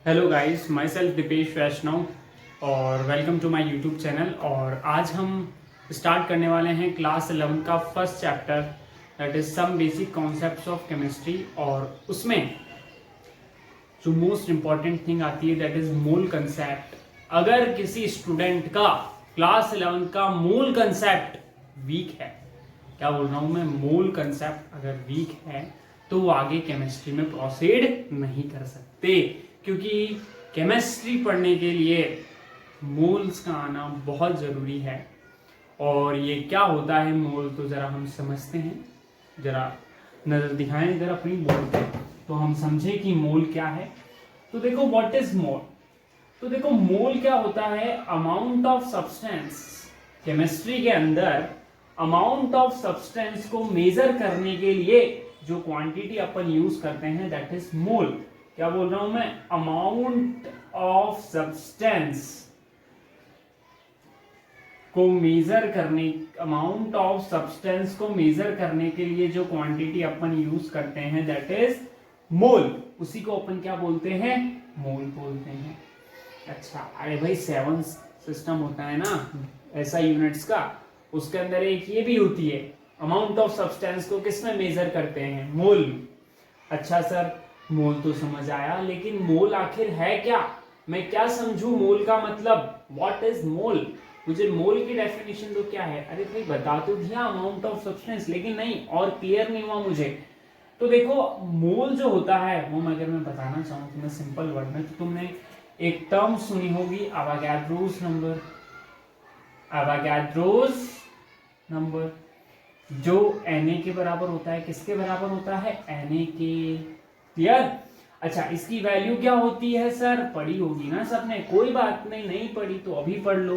Hello guys, myself Deepesh Vaishnav और welcome to my YouTube channel. और आज हम स्टार्ट करने वाले हैं क्लास 11 का first chapter, that is some basic concepts of chemistry. और उसमें जो मोस्ट इम्पॉर्टेंट थिंग आती है दैट इज मोल कंसेप्ट। अगर किसी स्टूडेंट का क्लास 11 का मोल कंसेप्ट वीक है, क्या बोल रहा हूँ मैं, मोल कंसेप्ट अगर वीक है तो वो आगे केमिस्ट्री में प्रोसीड नहीं कर सकते, क्योंकि केमिस्ट्री पढ़ने के लिए मोल्स का आना बहुत ज़रूरी है। और ये क्या होता है मोल, तो ज़रा हम समझते हैं। ज़रा नज़र दिखाएं इधर अपनी बोर्ड पे तो हम समझें कि मोल क्या है। तो देखो, व्हाट इज मोल। तो देखो, मोल क्या होता है, अमाउंट ऑफ सब्सटेंस। केमिस्ट्री के अंदर अमाउंट ऑफ सब्सटेंस को मेजर करने के लिए जो क्वांटिटी अपन यूज करते हैं दैट इज मोल। क्या बोल रहा हूं मैं, अमाउंट ऑफ सब्सटेंस को मेजर करने, अमाउंट ऑफ सब्सटेंस को मेजर करने के लिए जो क्वांटिटी अपन यूज करते हैं दैट इज मोल। उसी को अपन क्या बोलते हैं, मोल बोलते हैं। अच्छा, अरे भाई 7 सिस्टम होता है ना ऐसा यूनिट्स का, उसके अंदर एक ये भी होती है, अमाउंट ऑफ सब्सटेंस को किसमें मेजर करते हैं, मोल। अच्छा सर, मोल तो समझ आया, लेकिन मोल आखिर है क्या, मैं क्या समझूं मोल का मतलब, व्हाट इज मोल। मुझे मोल की डेफिनेशन तो क्या है, अरे भाई बता तो दिया अमाउंट ऑफ सब्सटेंस, लेकिन नहीं, और क्लियर नहीं हुआ मुझे। तो देखो, मोल जो होता है वो अगर मैं बताना चाहूँ तो मैं सिंपल वर्ड में, तो तुमने एक टर्म सुनी होगी, एवोगाड्रोस नंबर। एवोगाड्रोस नंबर जो Na के बराबर होता है, किसके बराबर होता है, Na के। क्लियर। अच्छा, इसकी वैल्यू क्या होती है सर, पढ़ी होगी ना सबने, कोई बात नहीं, नहीं पढ़ी तो अभी पढ़ लो।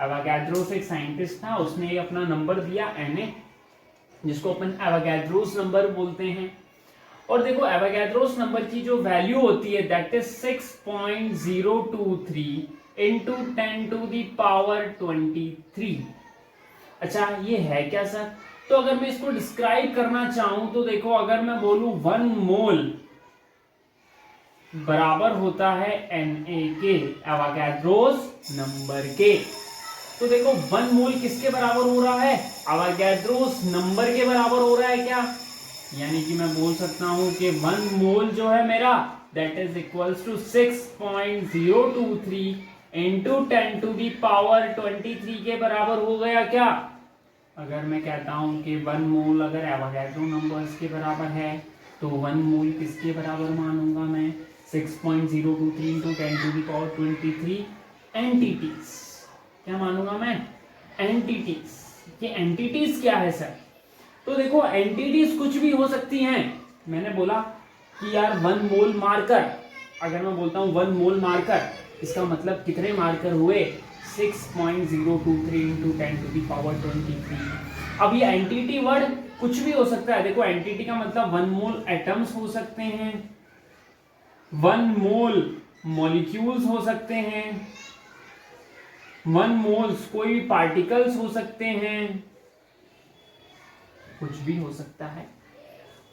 एवोगाड्रोस एक साइंटिस्ट था, उसने अपना नंबर दिया Na, जिसको अपन एवोगाड्रोस नंबर बोलते हैं। और देखो, एवोगाड्रोस नंबर की जो वैल्यू होती है दैट इज 6.023 इंटू 10⁻23। अच्छा, ये है क्या सर। तो अगर मैं इसको डिस्क्राइब करना चाहूं तो देखो, अगर मैं बोलूं 1 मोल बराबर होता है Na के, एवोगाड्रोस नंबर के। तो देखो, 1 मोल किसके बराबर हो रहा है, एवोगाड्रोस नंबर के बराबर हो रहा है क्या, यानी कि मैं बोल सकता हूं कि 1 मोल जो है मेरा that is equals to 6.023 into 10⁻23 के बराबर हो गया क्या। अगर मैं कहता हूं कि 1 मोल अगर एवोगाड्रो नंबर्स के बराबर है तो 1 मोल किसके बराबर मानूंगा मैं, 6.023 इंटू 10⁻23 एंटिटीज। क्या मानूंगा मैं, एंटिटीज। ये एंटिटीज क्या है सर, तो देखो एंटिटीज कुछ भी हो सकती हैं। मैंने बोला कि यार 1 मोल मार्कर, अगर मैं बोलता हूं 1 मोल मार्कर, इसका मतलब कितने मार्कर हुए, 6.023 इंटू 10⁻23। अब ये एंटिटी वर्ड कुछ भी हो सकता है। देखो, एंटिटी का मतलब 1 मोल एटम्स हो सकते हैं, 1 मोल मॉलिक्यूल्स हो सकते हैं, 1 मोल्स कोई भी पार्टिकल्स हो सकते हैं, कुछ भी हो सकता है।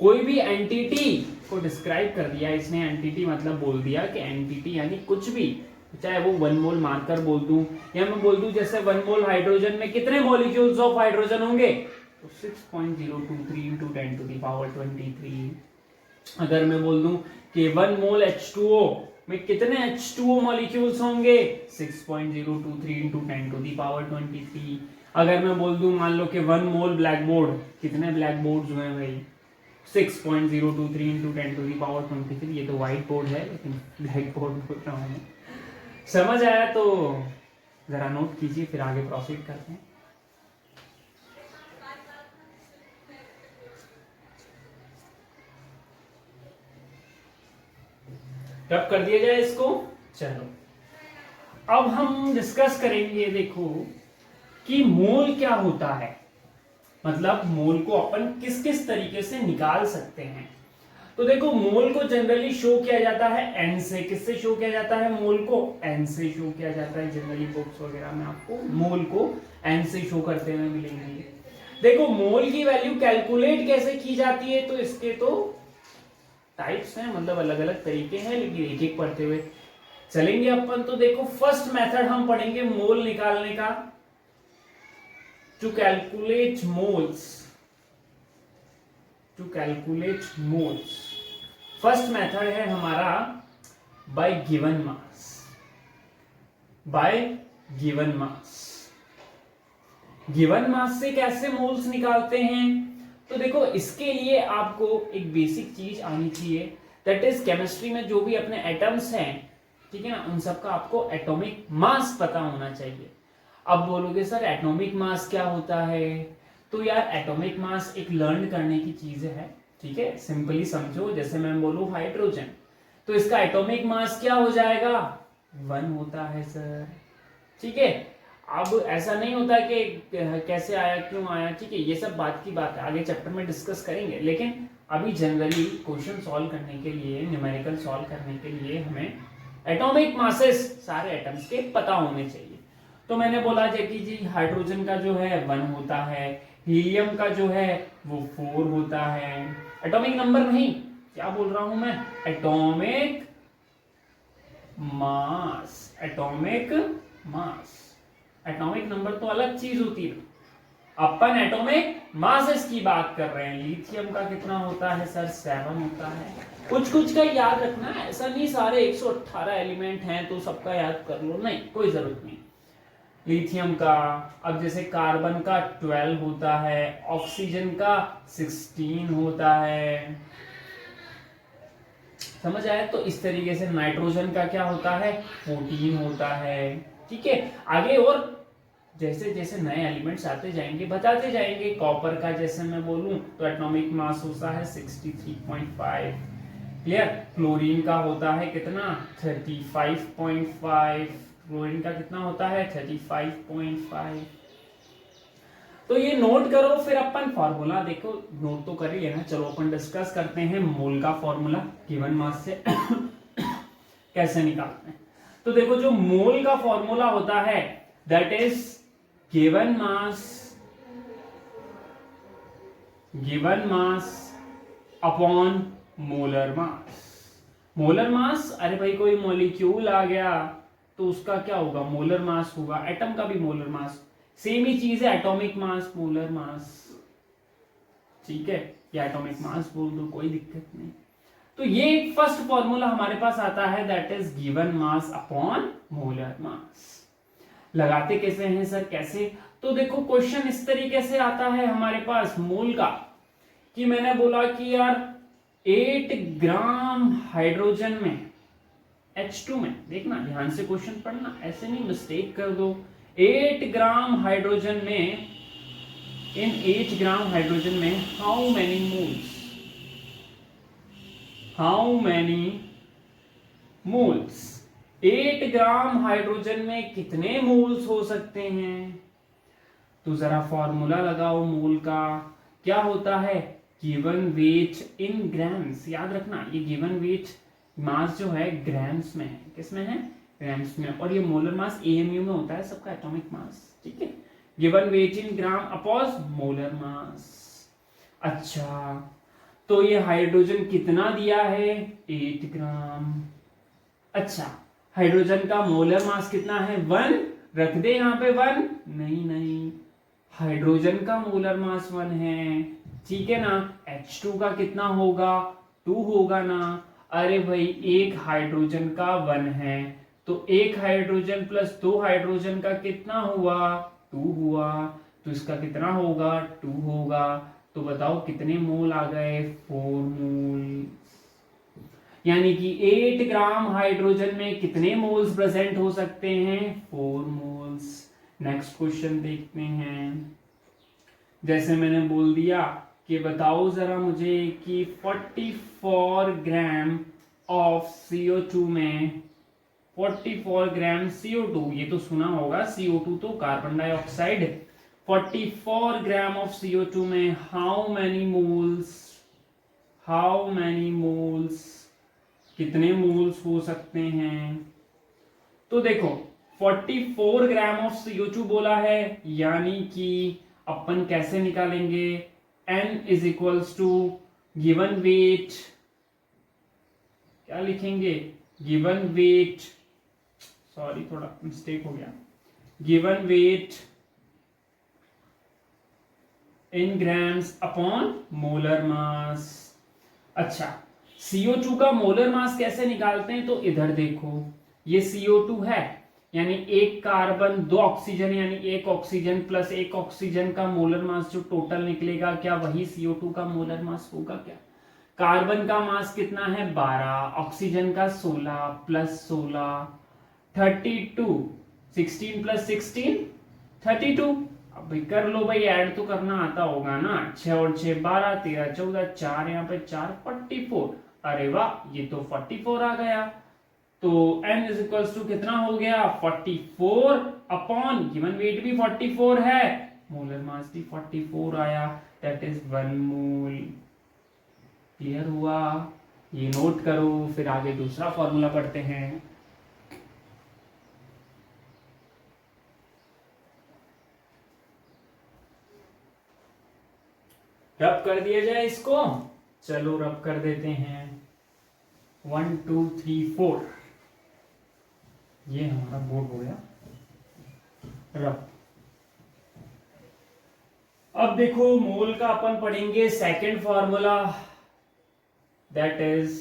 कोई भी एंटिटी को डिस्क्राइब कर दिया इसने, एंटिटी मतलब बोल दिया कि एंटिटी यानी कुछ भी, चाहे वो 1 मोल मार्कर बोल दूं या मैं बोल दूं जैसे 1 मोल हाइड्रोजन में कितने मॉलिक्यूल्स ऑफ हाइड्रोजन होंगे, तो 6.023 इंटू 10⁻23। अगर मैं बोल दूं कि 1 मोल H2O में कितने H2O मॉलिक्यूल्स होंगे, 6.023 इंटू 10⁻23। अगर मैं बोल दूं, मान लो कि 1 मोल ब्लैक बोर्ड, कितने ब्लैक बोर्ड्स हुए भाई, 6.023 इंटू 10⁻23। ये तो व्हाइट बोर्ड है लेकिन ब्लैक बोर्ड बोल रहा हूं मैं। समझ आया तो जरा नोट कीजिए, फिर आगे प्रोसीड करते हैं। रब कर दिया जाए इसको। चलो, अब हम डिस्कस करेंगे, देखो कि मोल क्या होता है, मतलब मोल को अपन किस किस तरीके से निकाल सकते हैं। तो देखो, मोल को जनरली शो किया जाता है एन से। किससे शो किया जाता है मोल को, एन से शो किया जाता है। जनरली बुक्स वगैरह में आपको मोल को एन से शो करते हुए मिलेंगे। देखो, मोल की वैल्यू कैलकुलेट कैसे की जाती है, तो इसके तो टाइप्स हैं, मतलब अलग अलग तरीके हैं, लेकिन एक एक पढ़ते हुए चलेंगे अपन। तो देखो फर्स्ट मेथड हम पढ़ेंगे मोल निकालने का, to calculate moles, to calculate moles. First method है हमारा by given mass, by given mass. Given mass से कैसे मोल्स निकालते हैं? तो देखो इसके लिए आपको एक बेसिक चीज आनी चाहिए, दैट इज केमिस्ट्री में जो भी अपने एटम्स हैं, ठीक है ना, उन सबका आपको एटॉमिक मास पता होना चाहिए। अब बोलोगे सर एटॉमिक मास क्या होता है? तो यार एटॉमिक मास एक लर्न करने की चीज है, ठीक है। सिंपली समझो, जैसे मैं बोलूं हाइड्रोजन, तो इसका एटॉमिक मास क्या हो जाएगा? 1 होता है सर, ठीक है। अब ऐसा नहीं होता कि कैसे आया, क्यों आया, ठीक है, ये सब बात की बात है, आगे चैप्टर में डिस्कस करेंगे। लेकिन अभी जनरली क्वेश्चन सॉल्व करने के लिए, न्यूमेरिकल सॉल्व करने के लिए हमें एटॉमिक मासेस सारे एटम्स के पता होने चाहिए। तो मैंने बोला जैकी जी हाइड्रोजन का जो है 1 होता है, हीलियम का जो है वो 4 होता है। एटॉमिक नंबर नहीं, क्या बोल रहा हूं मैं, atomic mass, atomic mass. Atomic number तो अलग चीज होती है, अपन एटॉमिक मासेस की बात कर रहे हैं। लिथियम का कितना होता है सर? 7 होता है। कुछ कुछ का याद रखना है, ऐसा नहीं सारे 118 एलिमेंट हैं तो सबका याद कर लो, नहीं, कोई जरूरत नहीं। लिथियम का, अब जैसे कार्बन का 12 होता है, ऑक्सीजन का 16 होता है, समझ आया? तो इस तरीके से नाइट्रोजन का क्या होता है? 14 होता है, ठीक है। आगे और जैसे जैसे नए एलिमेंट्स आते जाएंगे बताते जाएंगे। कॉपर का जैसे मैं बोलूं तो एटॉमिक मास होता है 63.5, क्लियर। क्लोरीन का होता है कितना? 35.5। क्लोरीन का कितना होता है? 35.5। तो ये नोट करो, फिर अपन फॉर्मूला देखो, नोट तो कर ही लेना। चलो अपन डिस्कस करते हैं मोल का फॉर्मूला गिवन मास से कैसे निकालते हैं। तो देखो जो मोल का फॉर्मूला होता है that is given mass upon molar mass. Molar mass, अरे भाई कोई मॉलिक्यूल आ गया तो उसका क्या होगा? मोलर मास होगा। एटम का भी मोलर मास, सेम ही चीज है, एटॉमिक मास मोलर मास, ठीक है, या एटॉमिक मास बोल दो, कोई दिक्कत नहीं। तो ये एक फर्स्ट फॉर्मूला हमारे पास आता है that is given mass upon molar मास। लगाते कैसे हैं सर, कैसे? तो देखो क्वेश्चन इस तरीके से आता है हमारे पास मोल का, कि मैंने बोला कि यार 8 ग्राम हाइड्रोजन में, H2 में, देखना ध्यान से क्वेश्चन पढ़ना, ऐसे नहीं मिस्टेक कर दो। 8 ग्राम हाइड्रोजन में, इन 8 ग्राम हाइड्रोजन में how many moles, how many moles, 8 gram hydrogen में कितने मोल्स हो सकते हैं? तो जरा फॉर्मूला लगाओ मोल का, क्या होता है? Given weight in grams. याद रखना ये गिवन वेट मास जो है ग्राम्स में है, किसमें है? ग्राम्स में। और ये मोलर मास एएमयू में होता है सबका एटॉमिक मास, ठीक है। गिवन वेट इन ग्राम अपॉन मोलर मास। अच्छा, तो ये हाइड्रोजन कितना दिया है? 8 ग्राम। अच्छा, हाइड्रोजन का मोलर मास कितना है? 1। रख दे यहाँ पे 1, नहीं, हाइड्रोजन का मोलर मास 1 है, ठीक है ना। H2 का कितना होगा? 2 होगा ना। अरे भाई एक हाइड्रोजन का 1 है, तो एक हाइड्रोजन प्लस 2 हाइड्रोजन का कितना हुआ? 2 हुआ, तो इसका कितना होगा? 2 होगा। तो बताओ कितने मोल आ गए? 4 मोल। यानी कि 8 ग्राम हाइड्रोजन में कितने मोल्स प्रेजेंट हो सकते हैं? 4 मोल्स। नेक्स्ट क्वेश्चन देखते हैं। जैसे मैंने बोल दिया कि बताओ जरा मुझे कि 44 ग्राम ऑफ CO2 में, 44 ग्राम CO2, ये तो सुना होगा, CO2 तो carbon dioxide. 44 gram of CO2 में how many moles, how many moles, कितने मोल्स हो सकते हैं? तो देखो 44 ग्राम ऑफ CO2 बोला है, यानी कि अपन कैसे निकालेंगे? N is equals to given weight, क्या लिखेंगे? गिवन वेट सॉरी थोड़ा मिस्टेक हो गया, given weight in grams upon molar mass. अच्छा, CO2 का मोलर मास कैसे निकालते हैं, तो इधर देखो, ये CO2 है, यानी एक कार्बन दो ऑक्सीजन, यानी एक ऑक्सीजन प्लस एक ऑक्सीजन का मोलर मास जो टोटल निकलेगा, क्या वही CO2 का मोलर मास होगा क्या? कार्बन का मास कितना है 12, ऑक्सीजन का 16 प्लस 16 32, 16 प्लस 16 32। अब भाई कर लो भाई, ऐड तो करना आता होगा ना, 6 और 6 12, 13 14, 4 यहाँ पे 4 44। अरे वाह, ये तो 44 आ गया। तो n इज इक्वल्स टू कितना हो गया 44 अपॉन गिवन वेट भी 44 है, मोलर मास भी 44 आया, दैट इज 1 मोल। क्लियर हुआ? ये नोट करो, फिर आगे दूसरा फॉर्मूला पढ़ते हैं। रब कर दिया जाए इसको, चलो रब कर देते हैं। 1 2 3 4, ये हमारा बोर्ड हो गया रब। अब देखो मोल का अपन पढ़ेंगे सेकंड फॉर्मूला, दैट इज,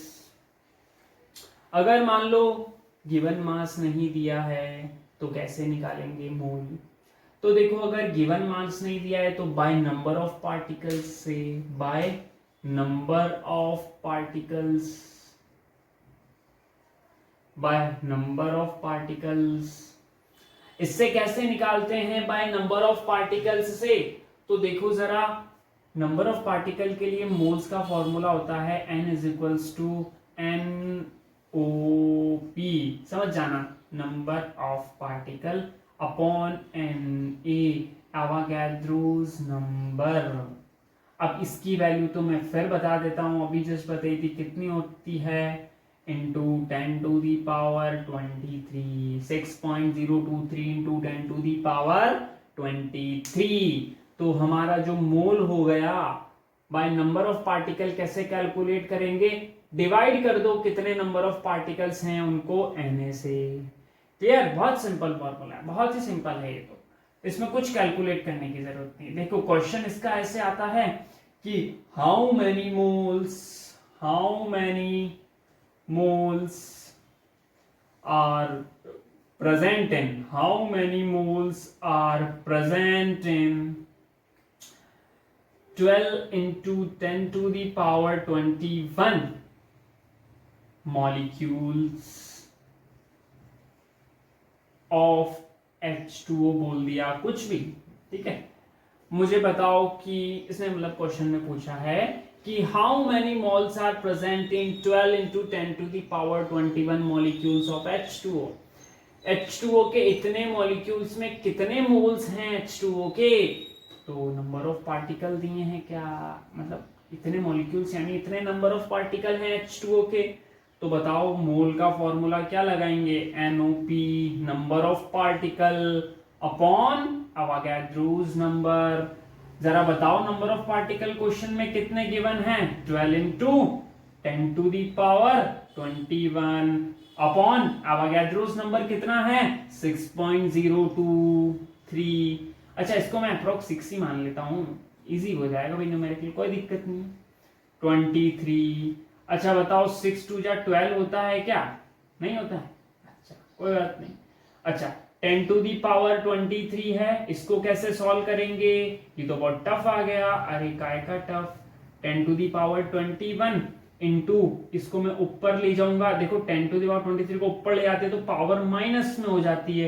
अगर मान लो गिवन मास नहीं दिया है तो कैसे निकालेंगे मोल। तो देखो अगर गिवन मास नहीं दिया है तो बाय नंबर ऑफ पार्टिकल्स से, bye number of particles, bye number of particles. इससे कैसे निकालते हैं बाय नंबर ऑफ पार्टिकल्स से, तो देखो जरा, नंबर ऑफ पार्टिकल के लिए मोल्स का फॉर्मूला होता है n is equals to NOP, समझ जाना, number of particle upon NA, Avogadro's number. अब इसकी वैल्यू तो मैं फिर बता देता हूं, अभी जस्ट बताई थी, कितनी होती है, into 10 to the power 23, 6.023 into 10 to the power 23। तो हमारा जो मोल हो गया, बाय नंबर ऑफ पार्टिकल कैसे कैलकुलेट करेंगे, डिवाइड कर दो कितने नंबर ऑफ पार्टिकल्स हैं उनको Na से। क्लियर? बहुत सिंपल फॉर्मूला है, बहुत ही सिंपल है ये, तो इसमें कुछ कैलकुलेट करने की जरूरत नहीं। देखो क्वेश्चन इसका ऐसे आता है कि how many moles are present in, how many moles are present in 12 into 10 to the power 21 molecules of H2O बोल दिया कुछ भी, ठीक है। मुझे बताओ कि इसने मतलब क्वेश्चन में पूछा है कि how many moles are present in 12 into 10 to the power 21 molecules of H2O। H2O के इतने मॉलिक्यूल्स में कितने मोल्स हैं H2O के, तो नंबर ऑफ पार्टिकल दिए हैं क्या, मतलब इतने मॉलिक्यूल्स यानी इतने नंबर ऑफ पार्टिकल हैं H2O के। तो बताओ मोल का फॉर्मूला क्या लगाएंगे, NOP, number of particle upon Avogadro's number. जरा बताओ नंबर ऑफ पार्टिकल क्वेश्चन में कितने गिवन हैं, 12 into 10 to the power 21 upon Avogadro's number कितना है 6.023। अच्छा इसको मैं अप्रोक्स 6 ही मान लेता हूँ, इजी हो जाएगा भाई न्यूमेरिकल, कोई दिक्कत नहीं। 23। अच्छा बताओ 6 2 जा 12 होता है क्या, नहीं होता है, अच्छा कोई बात नहीं। अच्छा 10 to the power 23 है, इसको कैसे सॉल्व करेंगे, ये तो बहुत टफ आ गया, अरे काय का tough. 10 to the power 21 into, इसको मैं ऊपर ले जाऊंगा, देखो 10 to the power 23 को ऊपर ले आते तो पावर माइनस में हो जाती है,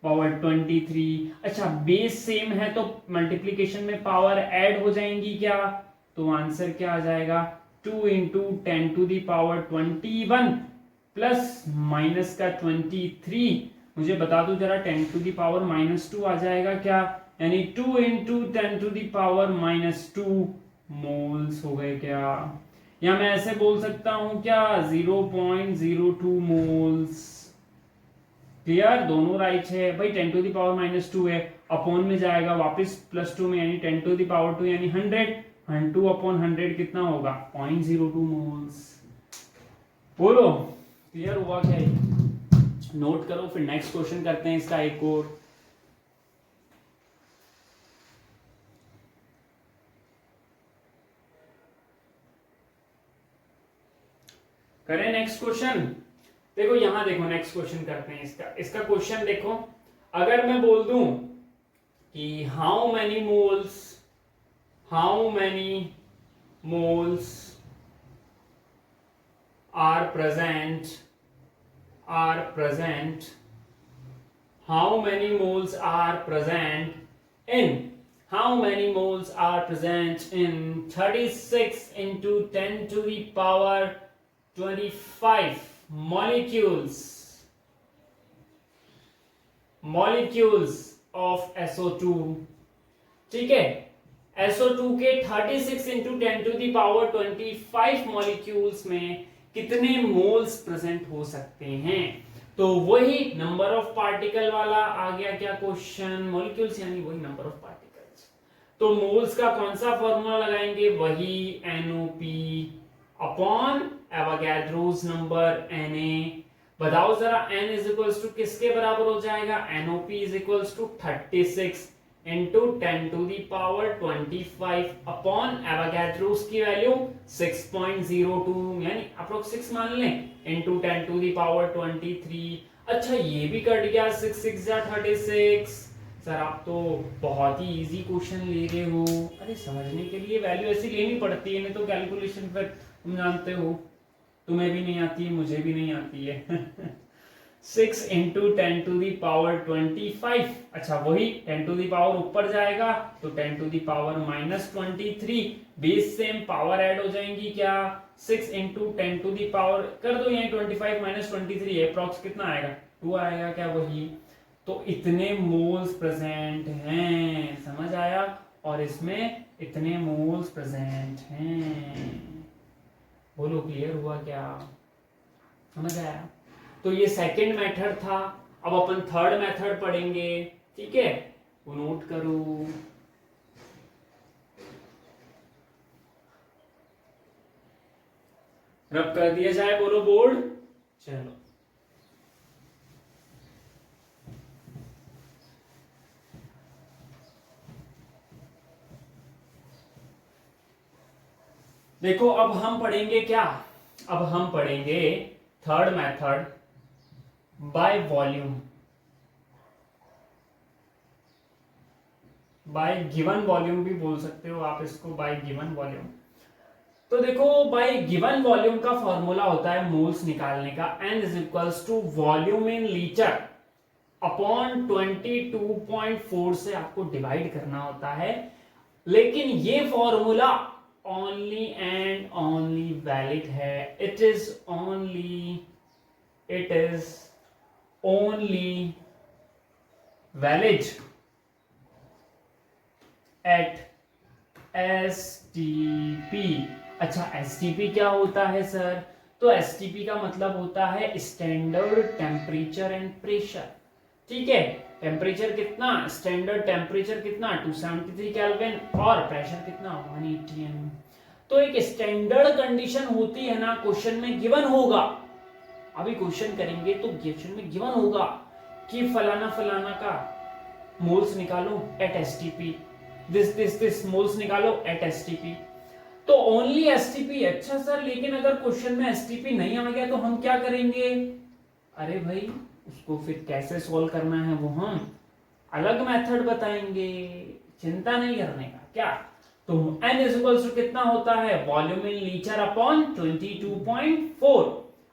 पावर 23। अच्छा बेस सेम है तो मल्टीप्लीकेशन में पावर ऐड हो जाएंगी क्या, तो आंसर क्या आ जाएगा, 2 into 10 to the power 21 plus minus का 23। मुझे बता दो जरा 10 to the power -2 आ जाएगा क्या, यानी 2 into 10 to the power -2 moles हो गए क्या, या मैं ऐसे बोल सकता हूं क्या 0.02 मोल्स। क्लियर? दोनों राइट है भाई, 10 to the power -2 है, अपॉन में जाएगा वापस +2 में, यानी 10 to the power 2 यानी 100, 2 अपॉन 100 कितना होगा 0.02 मोल्स। बोलो क्लियर हुआ क्या? नोट करो, फिर नेक्स्ट क्वेश्चन करते हैं इसका एक और। करें नेक्स्ट क्वेश्चन। देखो यहां देखो, नेक्स्ट क्वेश्चन करते हैं इसका। इसका क्वेश्चन देखो, अगर मैं बोल दूं कि how many moles are present how many moles are present in 36 into 10 to the power 25 molecules of SO2। ठीक है, SO2 के 36 into 10 to the power 25 molecules में कितने मोल्स प्रेजेंट हो सकते हैं। तो वही नंबर ऑफ पार्टिकल वाला आ गया क्या क्वेश्चन, मॉलिक्यूल्स यानी वही नंबर ऑफ पार्टिकल्स। तो मोल्स का कौन सा फॉर्मूला लगाएंगे, वही NOP upon Avogadro's number Na। बताओ जरा n इज इक्वल्स टू किसके बराबर हो जाएगा, NOP is equals to 36 into 10 to the power 25 upon Avogadro's की वैल्यू 6.02 यानी अप्रोक्स 6 मान लें, इंटू 10 टू दी पावर 23। अच्छा ये भी कट गया, 6 6 जा 36। सर आप तो बहुत ही इजी क्वेश्चन ले रहे हो। अरे समझने के लिए वैल्यू ऐसी लेनी पड़ती है, नहीं तो कैलकुलेशन पर तुम जानते हो, तुम्हें भी नहीं आती है, मुझे भी नहीं आती है। 6 इंटू 10 टू दी पावर 25। अच्छा वही 10 टू दी पावर ऊपर जाएगा तो 10 to the power -23, base same power add हो जाएंगी क्या, 6 इंटू 10 टू दी पावर कर दो यहीं 25 -23 अप्रॉक्स कितना आएगा, 2 आएगा क्या, वही। तो इतने मोल्स प्रेजेंट हैं, समझ आया, और इसमें इतने मोल्स प्रेजेंट हैं। बोलो क्लियर हुआ क्या, समझ आया। तो ये सेकंड मेथड था। अब अपन थर्ड मेथड पढ़ेंगे, ठीक है, वो नोट करो। रब कर दिया जाए, बोलो बोर्ड। चलो देखो, अब हम पढ़ेंगे क्या, अब हम पढ़ेंगे third method by volume, bye given volume भी बोल सकते हो आप इसको, बाय गिवन वॉल्यूम। तो देखो बाय गिवन वॉल्यूम का फॉर्मूला होता है मोल्स निकालने का, n is equals to volume in litre upon 22.4 से आपको डिवाइड करना होता है। लेकिन ये formula only and only valid है, it is only valid at STP। अच्छा STP क्या होता है सर, तो STP का मतलब होता है स्टैंडर्ड टेम्परेचर एंड प्रेशर। ठीक है, टेम्परेचर कितना, स्टैंडर्ड टेम्परेचर कितना 273 केल्विन और प्रेशर कितना 180 mm। तो एक स्टैंडर्ड कंडीशन होती है ना, क्वेश्चन में गिवन होगा, अभी क्वेश्चन करेंगे तो क्वेश्चन में गिवन होगा कि फलाना फलाना का मोल्स निकालो एट एसटीपी, दिस मोल्स निकालो एट एसटीपी, तो ओनली एसटीपी। अच्छा सर लेकिन अगर क्वेश्चन में एसटीपी नहीं आ गया तो हम क्या करेंगे, अरे भाई उसको फिर कैसे सॉल्व करना है वो हम अलग मेथड बताएंगे, चिंता नहीं करने का क्या। तो n इज इक्वल्स टू कितना होता है, वॉल्यूम इन लीटर अपॉन 22.4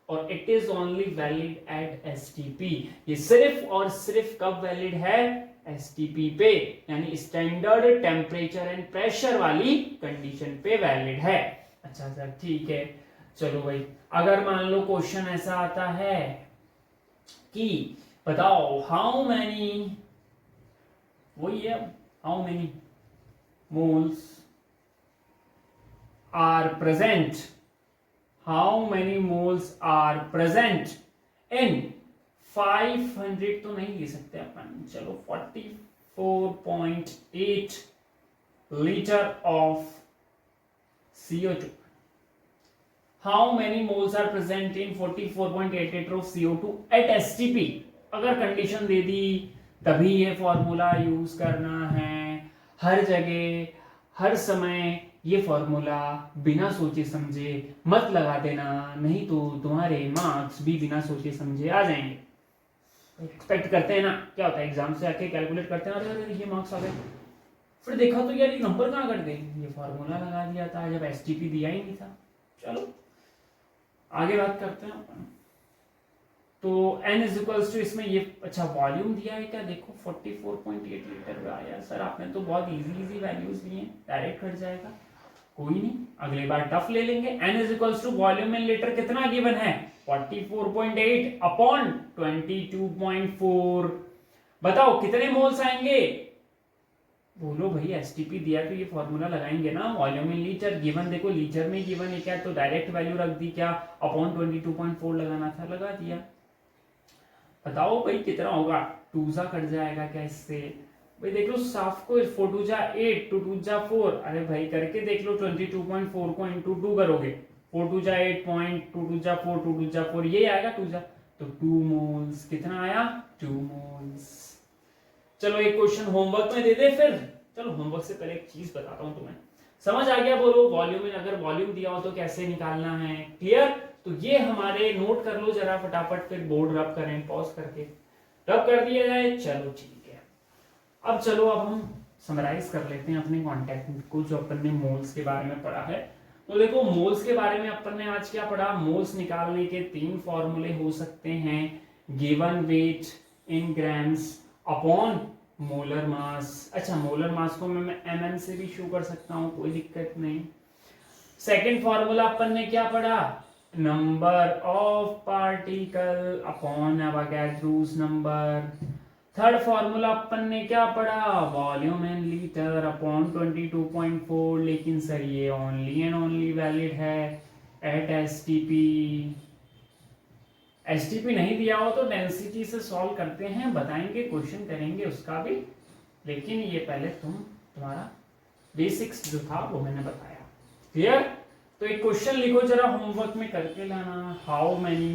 और it is only valid at STP. ये सिर्फ और सिर्फ कब वैलिड है, एसटीपी पे, यानी स्टैंडर्ड टेम्परेचर एंड प्रेशर वाली कंडीशन पे वैलिड है। अच्छा सर ठीक है, चलो भाई अगर मान लो क्वेश्चन ऐसा आता है कि बताओ हाउ मैनी, वही है how many moles are present, how many moles are present in 500 तो नहीं ले सकते अपन, चलो 44.8 litre of CO2। How many moles are present in 44.8 litre of CO2 at STP। अगर कंडीशन दे दी तभी ये फॉर्मूला यूज करना है, हर जगह हर समय ये फॉर्मूला बिना सोचे समझे मत लगा देना, नहीं तो तुम्हारे मार्क्स भी बिना सोचे समझे आ जाएंगे। एक्सपेक्ट करते हैं ना, क्या होता है एग्जाम से आके कैलकुलेट करते हैं, अरे ये मार्क्स आ गए, फिर देखा तो यार ये नंबर कहाँ कट गए, ये फॉर्मूला लगा दिया था जब STP दिया ही नहीं था। चलो आगे बात करते हैं अपन। तो n इज इक्वल्स टू इसमें ये अच्छा वॉल्यूम दिया है क्या, देखो 44.8 लीटर आया। सर आपने तो बहुत इजी वैल्यूज लिए हैं, डायरेक्ट कट जाएगा, कोई नहीं अगली बार टफ ले लेंगे। n is equals to volume in litre कितना गिवन है 44.8 अपॉन 22.4। बताओ कितने मोल्स आएंगे, बोलो भाई STP दिया तो ये फॉर्मूला लगाएंगे ना, वॉल्यूम इन लीटर गिवन, देखो लीटर में गिवन है क्या, तो डायरेक्ट वैल्यू रख दी, क्या अपॉन 22.4 लगाना था, लगा दिया। बताओ भाई कितना होगा, 2 सा कट जाएगा क्या इससे, भाई देख लो साफ को, 4 2 जा 8 2 2 जा 4, अरे भाई करके देख लो 22.4 को इंटू 2 करोगे, 4 2 जा 8 पॉइंट 2 2 जा 4 2 2 जा 4, ये आएगा 2 जा, तो 2 मोल्स, कितना आया 2 मोल्स। चलो एक क्वेश्चन होमवर्क में दे दे फिर, चलो होमवर्क से पहले एक चीज बताता हूं तुम्हें, समझ आ गया बोलो, वॉल्यूम में अगर वॉल्यूम दिया हो तो कैसे निकालना है, क्लियर। तो ये हमारे नोट कर लो जरा फटाफट, फिर बोर्ड रब करें, पॉज करके रब कर दिया जाए। चलो ठीक है, अब चलो अब हम समराइज कर लेते हैं अपने कॉन्टेक्ट को जो अपन ने मोल्स के बारे में पढ़ा है। तो देखो मोल्स के बारे में अपन ने आज क्या पढ़ा, मोल्स निकालने के 3 फॉर्मूले हो सकते हैं, given weight in grams upon molar mass. अच्छा मोलर मास को मैं mm से भी शो कर सकता हूं, कोई दिक्कत नहीं। सेकंड फॉर्मूला अपन ने क्या पढ़ा, number of particle upon Avogadro's number. Third formula अपन ने क्या पढ़ा, वॉल्यूम इन लीटर अपॉन 22.4, लेकिन सर ये ओनली एंड ओनली वैलिड है एट STP नहीं दिया हो तो डेंसिटी से सॉल्व करते हैं, बताएंगे क्वेश्चन करेंगे उसका भी, लेकिन ये पहले तुम्हारा बेसिक्स जो था वो मैंने बताया, क्लियर। तो एक क्वेश्चन लिखो जरा होमवर्क में करके लाना, how many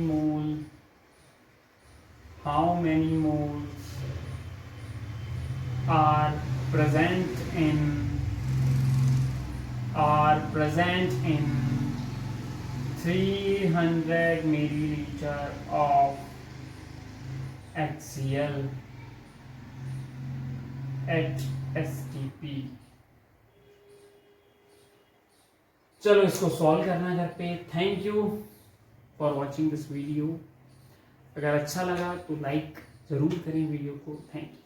moles are present in 300 milliliter of HCl at STP। चलो इसको सॉल्व करना घर पे। Thank you for watching this video, अगर अच्छा लगा तो लाइक जरूर करें वीडियो को, थैंक यू।